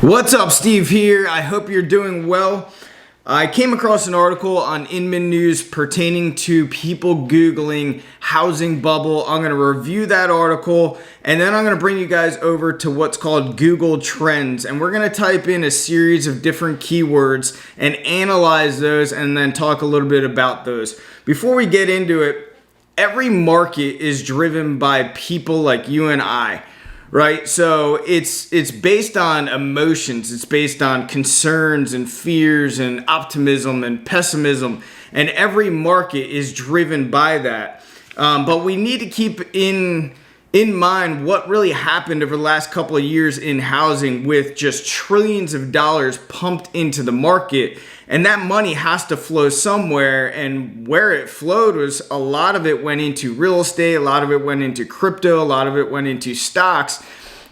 What's up, Steve here. I hope you're doing well. I came across an article on Inman News pertaining to people Googling housing bubble. I'm going to review that article and then I'm going to bring you guys over to what's called Google Trends. And we're going to type in a series of different keywords and analyze those and then talk a little bit about those. Before we get into it, every market is driven by people like you and I. Right? So it's based on emotions. It's based on concerns and fears and optimism and pessimism. And every market is driven by that. But we need to keep in mind what really happened over the last couple of years in housing with just trillions of dollars pumped into the market. And that money has to flow somewhere. And where it flowed was a lot of it went into real estate, a lot of it went into crypto, a lot of it went into stocks.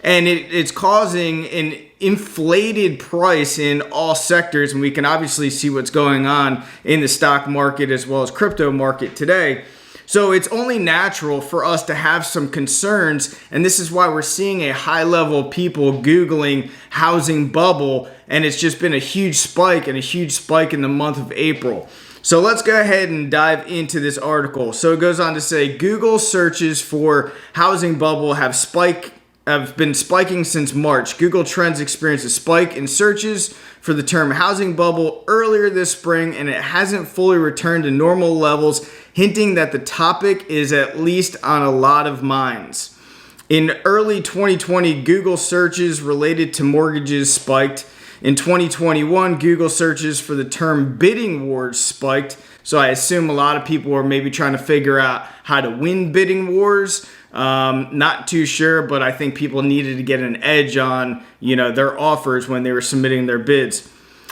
And it's causing an inflated price in all sectors. And we can obviously see what's going on in the stock market as well as crypto market today. So it's only natural for us to have some concerns, and this is why we're seeing a high level of people Googling housing bubble, and it's just been a huge spike and a huge spike in the month of April. So let's go ahead and dive into this article. So it goes on to say, Google searches for housing bubble have been spiking since March. Google Trends experienced a spike in searches for the term housing bubble earlier this spring, and it hasn't fully returned to normal levels, hinting that the topic is at least on a lot of minds. In early 2020, Google searches related to mortgages spiked. In 2021, Google searches for the term bidding wars spiked. So I assume a lot of people were maybe trying to figure out how to win bidding wars. Not too sure, but I think people needed to get an edge on, their offers when they were submitting their bids.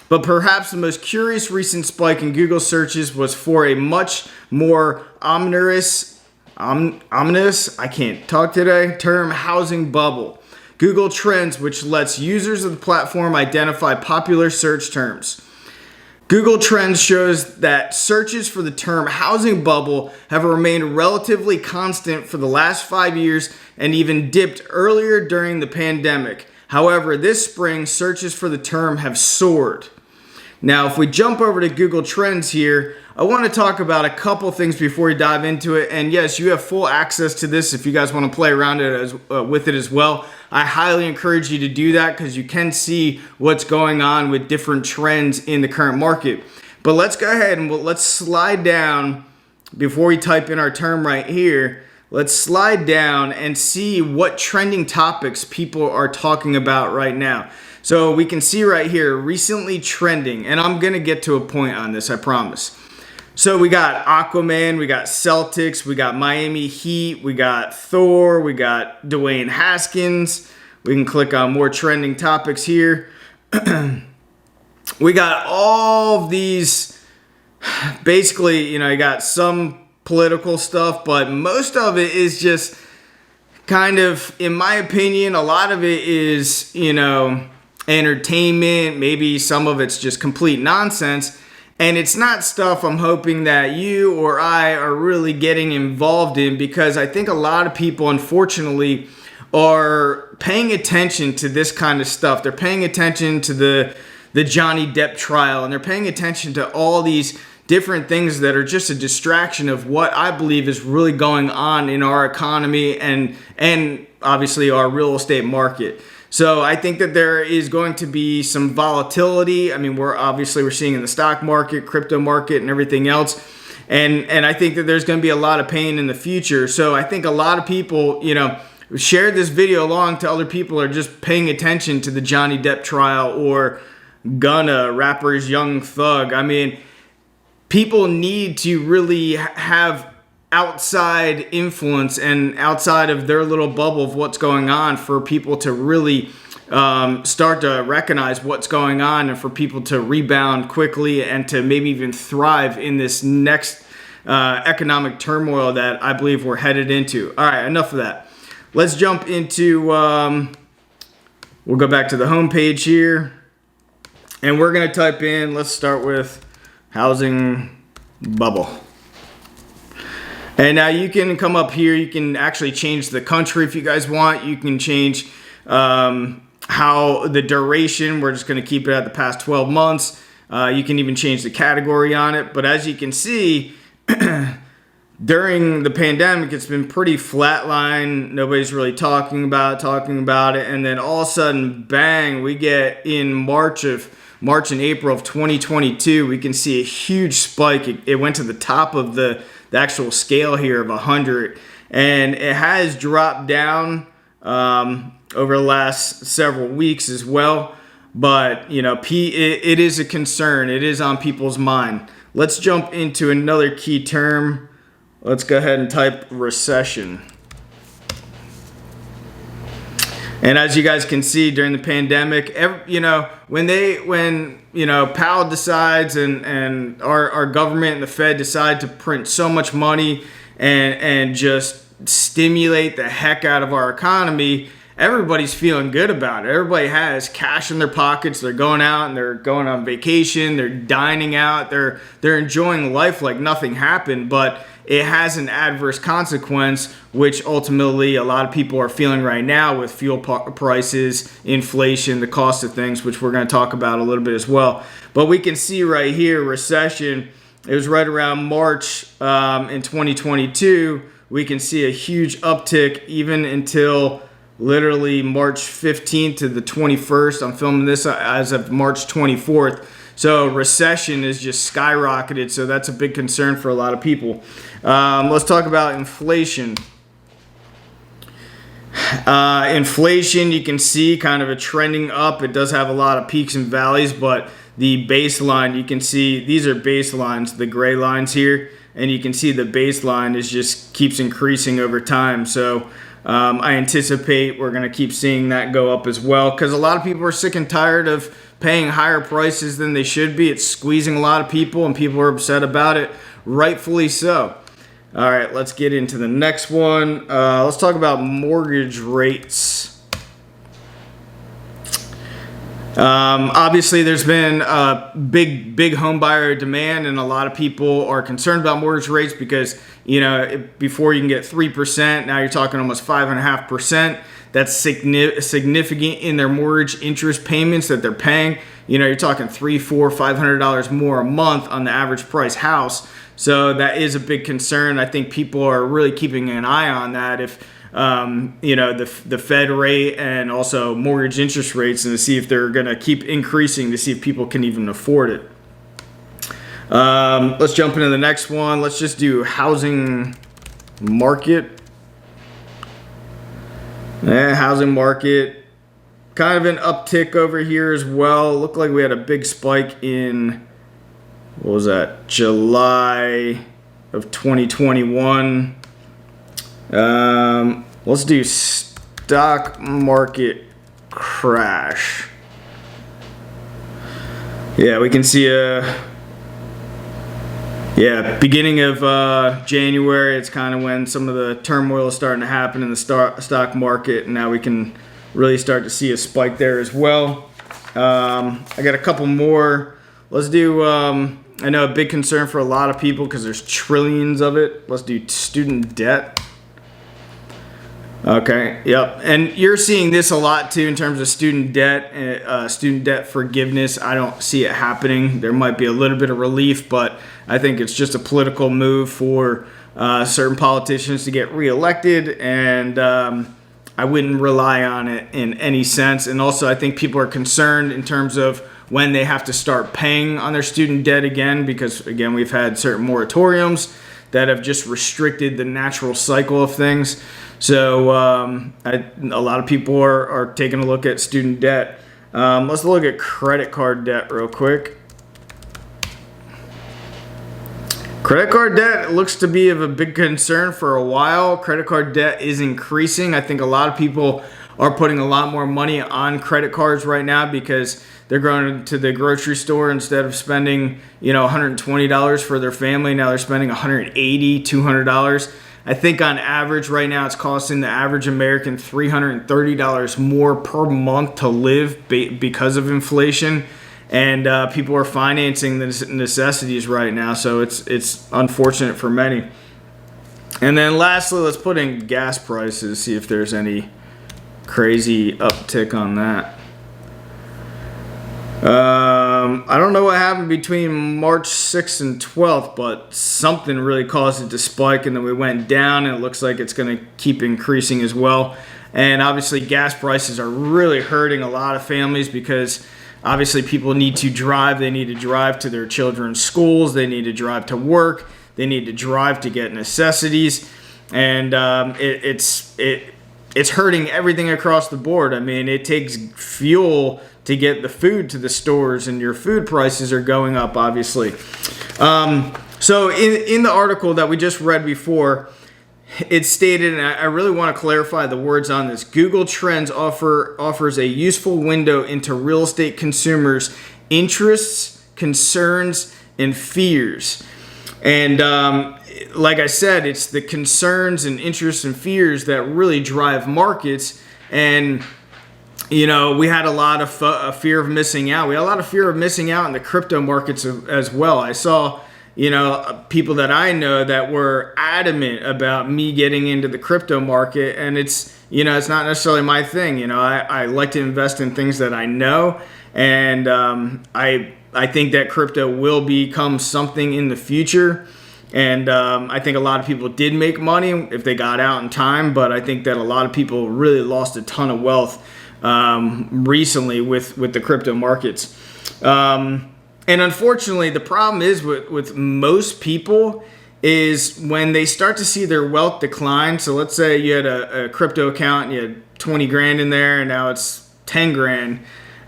But perhaps the most curious recent spike in Google searches was for a much more ominous, I can't talk today, term housing bubble. Google Trends, which lets users of the platform identify popular search terms. Google Trends shows that searches for the term housing bubble have remained relatively constant for the last 5 years and even dipped earlier during the pandemic. However, this spring, searches for the term have soared. Now, if we jump over to Google Trends here, I want to talk about a couple things before we dive into it. And yes, you have full access to this if you guys want to play around with it as well. I highly encourage you to do that because you can see what's going on with different trends in the current market. But let's go ahead and let's slide down before we type in our term right here. Let's slide down and see what trending topics people are talking about right now. So we can see right here, recently trending, and I'm going to get to a point on this, I promise. So we got Aquaman, we got Celtics, we got Miami Heat, we got Thor, we got Dwayne Haskins. We can click on more trending topics here. We got all of these, basically, you got some political stuff, but most of it is just kind of, in my opinion, a lot of it is, entertainment. Maybe some of it's just complete nonsense. And it's not stuff I'm hoping that you or I are really getting involved in, because I think a lot of people, unfortunately, are paying attention to this kind of stuff. They're paying attention to the Johnny Depp trial, and they're paying attention to all these different things that are just a distraction of what I believe is really going on in our economy and obviously our real estate market. So I think that there is going to be some volatility. I mean, we're seeing in the stock market, crypto market, and everything else. And I think that there's going to be a lot of pain in the future. So I think a lot of people, share this video along to other people who are just paying attention to the Johnny Depp trial or Gunna, rapper's Young Thug. I mean, people need to really have outside influence and outside of their little bubble of what's going on for people to really start to recognize what's going on and for people to rebound quickly and to maybe even thrive in this next economic turmoil that I believe we're headed into. All right, enough of that. Let's jump into, we'll go back to the home page here, and we're going to type in, let's start with housing bubble. And now you can come up here, you can actually change the country if you guys want. You can change how the duration, we're just going to keep it at the past 12 months. You can even change the category on it. But as you can see, during the pandemic, it's been pretty flatline. Nobody's really talking about it. And then all of a sudden, bang, we get in March and April of 2022, we can see a huge spike. It went to the top of the actual scale here of 100. And it has dropped down over the last several weeks as well. But, you know, it is a concern. It is on people's mind. Let's jump into another key term. Let's go ahead and type recession. And as you guys can see, during the pandemic, when Powell decides and our government and the Fed decide to print so much money and just stimulate the heck out of our economy, everybody's feeling good about it. Everybody has cash in their pockets. They're going out and they're going on vacation. They're dining out. They're enjoying life like nothing happened. But it has an adverse consequence, which ultimately a lot of people are feeling right now with fuel prices, inflation, the cost of things, which we're going to talk about a little bit as well. But we can see right here, recession. It was right around March in 2022. We can see a huge uptick even until literally March 15th to the 21st. I'm filming this as of March 24th. So recession is just skyrocketed. So that's a big concern for a lot of people. Let's talk about inflation. Inflation, you can see kind of a trending up. It does have a lot of peaks and valleys, but the baseline, you can see these are baselines, the gray lines here, and you can see the baseline is just keeps increasing over time. So I anticipate we're going to keep seeing that go up as well, because a lot of people are sick and tired of paying higher prices than they should be. It's squeezing a lot of people, and people are upset about it, rightfully so. All right, let's get into the next one. Let's talk about mortgage rates. Obviously, there's been a big home buyer demand, and a lot of people are concerned about mortgage rates because, you know, before you can get 3%, now you're talking almost 5.5%. That's significant in their mortgage interest payments that they're paying. You know, you're talking $300, $400, $500 more a month on the average price house. So that is a big concern. I think people are really keeping an eye on that. If the Fed rate and also mortgage interest rates, and to see if they're going to keep increasing to see if people can even afford it. Let's jump into the next one. Let's just do housing market. Housing market, kind of an uptick over here as well. Looked like we had a big spike in, what was that, July of 2021. Let's do stock market crash. Yeah, we can see beginning of January, it's kind of when some of the turmoil is starting to happen in the stock market, and now we can really start to see a spike there as well. I got a couple more. Let's do, I know a big concern for a lot of people because there's trillions of it. Let's do student debt. Okay, yep. And you're seeing this a lot too in terms of student debt forgiveness. I don't see it happening. There might be a little bit of relief, but I think it's just a political move for certain politicians to get reelected, and I wouldn't rely on it in any sense. And also, I think people are concerned in terms of when they have to start paying on their student debt again, because again, we've had certain moratoriums that have just restricted the natural cycle of things. So a lot of people are taking a look at student debt. Let's look at credit card debt real quick. Credit card debt looks to be of a big concern for a while. Credit card debt is increasing. I think a lot of people are putting a lot more money on credit cards right now because they're going to the grocery store, instead of spending, $120 for their family, now they're spending $180, $200. I think on average right now it's costing the average American $330 more per month to live because of inflation. And people are financing the necessities right now, so it's unfortunate for many. And then lastly, let's put in gas prices, see if there's any crazy uptick on that. I don't know what happened between March 6th and 12th, but something really caused it to spike, and then we went down, and it looks like it's going to keep increasing as well. And obviously gas prices are really hurting a lot of families because obviously people need to drive. They need to drive to their children's schools. They need to drive to work. They need to drive to get necessities. And it's hurting everything across the board. I mean, it takes fuel to get the food to the stores, and your food prices are going up, obviously. So in the article that we just read before, it stated, and I really want to clarify the words on this: Google Trends offers a useful window into real estate consumers' interests, concerns, and fears. And like I said, it's the concerns and interests and fears that really drive markets. And you know, we had a lot of fear of missing out. We had a lot of fear of missing out in the crypto markets as well. I saw, you know, people that I know that were adamant about me getting into the crypto market, and it's, you know, it's not necessarily my thing. You know, I like to invest in things that I know, and I think that crypto will become something in the future. And I think a lot of people did make money if they got out in time, but I think that a lot of people really lost a ton of wealth recently with the crypto markets. And unfortunately, the problem is with most people is when they start to see their wealth decline. So let's say you had a crypto account and you had 20 grand in there, and now it's 10 grand.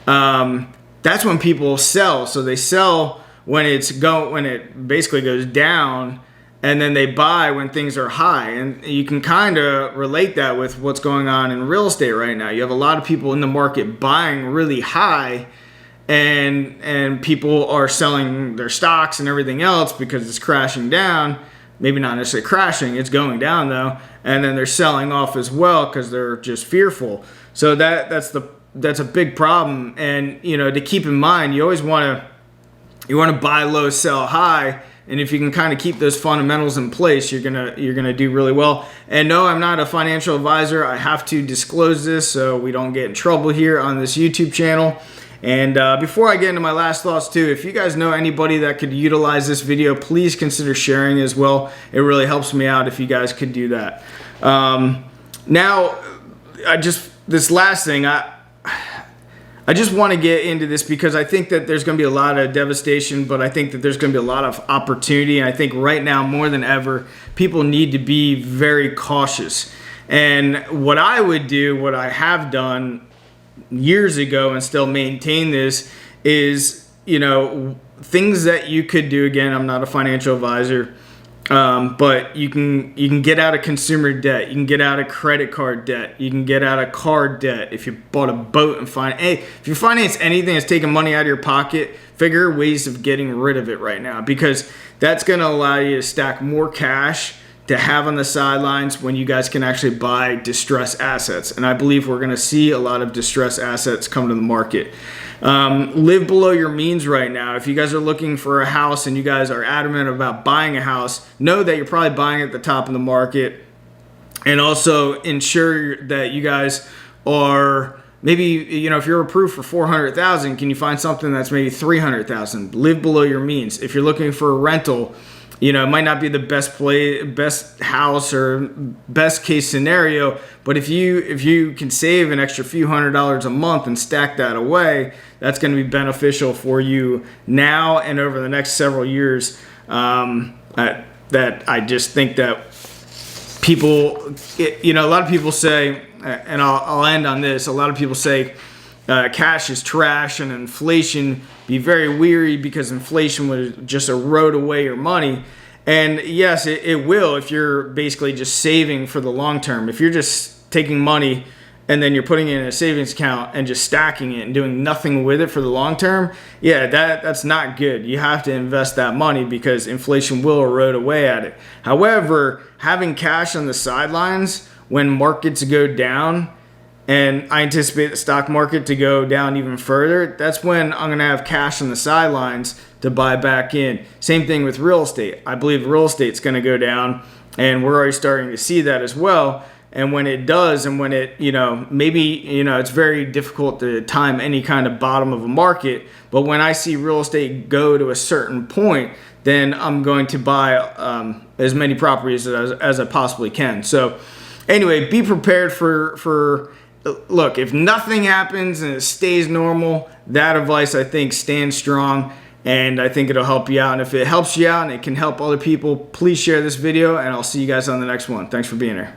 That's when people sell. So they sell when it basically goes down, and then they buy when things are high. And you can kind of relate that with what's going on in real estate right now. You have a lot of people in the market buying really high, and people are selling their stocks and everything else because it's crashing down. Maybe not necessarily crashing, it's going down though. And then they're selling off as well because they're just fearful. So that's a big problem. And you know, to keep in mind, you always want to buy low, sell high. And if you can kind of keep those fundamentals in place, you're gonna do really well. And no, I'm not a financial advisor. I have to disclose this so we don't get in trouble here on this YouTube channel. And before I get into my last thoughts too, if you guys know anybody that could utilize this video, please consider sharing as well. It really helps me out if you guys could do that. Now, this last thing, I just want to get into this because I think that there's going to be a lot of devastation, but I think that there's going to be a lot of opportunity. And I think right now, more than ever, people need to be very cautious. And what I would do, what I have done years ago and still maintain this, is, you know, things that you could do. Again, I'm not a financial advisor. But you can get out of consumer debt. You can get out of credit card debt. You can get out of car debt. If you bought a boat and if you finance anything that's taking money out of your pocket, figure ways of getting rid of it right now, because that's going to allow you to stack more cash to have on the sidelines when you guys can actually buy distressed assets. And I believe we're going to see a lot of distressed assets come to the market. Live below your means right now. If you guys are looking for a house and you guys are adamant about buying a house, know that you're probably buying at the top of the market. And also ensure that you guys are, maybe, you know, if you're approved for $400,000, can you find something that's maybe $300,000? Live below your means. If you're looking for a rental, you know, it might not be the best house or best case scenario, but if you can save an extra few $100s a month and stack that away, that's going to be beneficial for you now and over the next several years. That I just think that people, you know, a lot of people say, and I'll end on this. A lot of people say cash is trash and inflation. Be very weary because inflation would just erode away your money. And yes, it will if you're basically just saving for the long term. If you're just taking money and then you're putting it in a savings account and just stacking it and doing nothing with it for the long term, yeah, that's not good. You have to invest that money because inflation will erode away at it. However, having cash on the sidelines when markets go down, and I anticipate the stock market to go down even further, that's when I'm going to have cash on the sidelines to buy back in. Same thing with real estate. I believe real estate's going to go down, and we're already starting to see that as well. And when it does, and when it, maybe, it's very difficult to time any kind of bottom of a market. But when I see real estate go to a certain point, then I'm going to buy as many properties as I possibly can. So anyway, be prepared for look, if nothing happens and it stays normal, that advice I think stands strong. And I think it'll help you out. And if it helps you out and it can help other people, please share this video, and I'll see you guys on the next one. Thanks for being here.